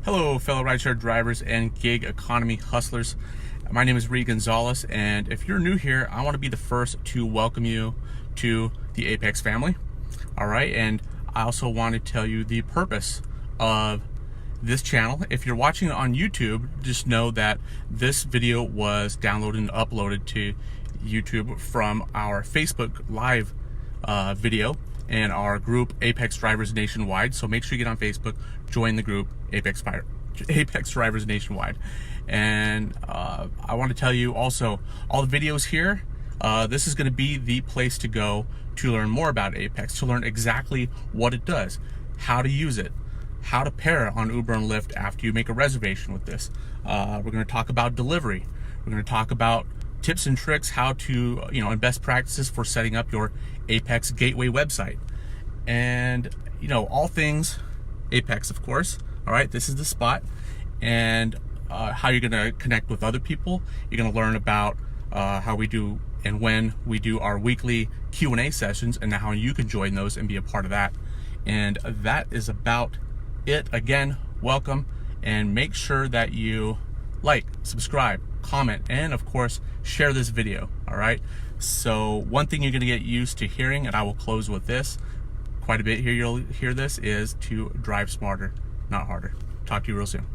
Hello, fellow rideshare drivers and gig economy hustlers. My name is Reed Gonzalez, and if you're new here, I want to be the first to welcome you to the Apex family. All right, and I also want to tell you the purpose of this channel. If you're watching it on YouTube, just know that this video was downloaded and uploaded to YouTube from our Facebook Live video and our group Apex Drivers Nationwide. So make sure you get on Facebook, join the group Apex Drivers Nationwide. And I want to tell you also, all the videos here, this is going to be the place to go to learn more about Apex, to learn exactly what it does, how to use it, how to pair on Uber and Lyft after you make a reservation with this. We're going to talk about delivery. We're going to talk about tips and tricks, how to, and best practices for setting up your Apex Gateway website. And, all things Apex, of course. All right, this is the spot. And how you're going to connect with other people. You're going to learn about how we do and when we do our weekly Q&A sessions and how you can join those and be a part of that. And that is about it. Again, welcome, and make sure that you like, subscribe, comment, and of course share this video. All right, so one thing you're going to get used to hearing, and I will close with this quite a bit here, you'll hear this, is to drive smarter, not harder. Talk to you real soon.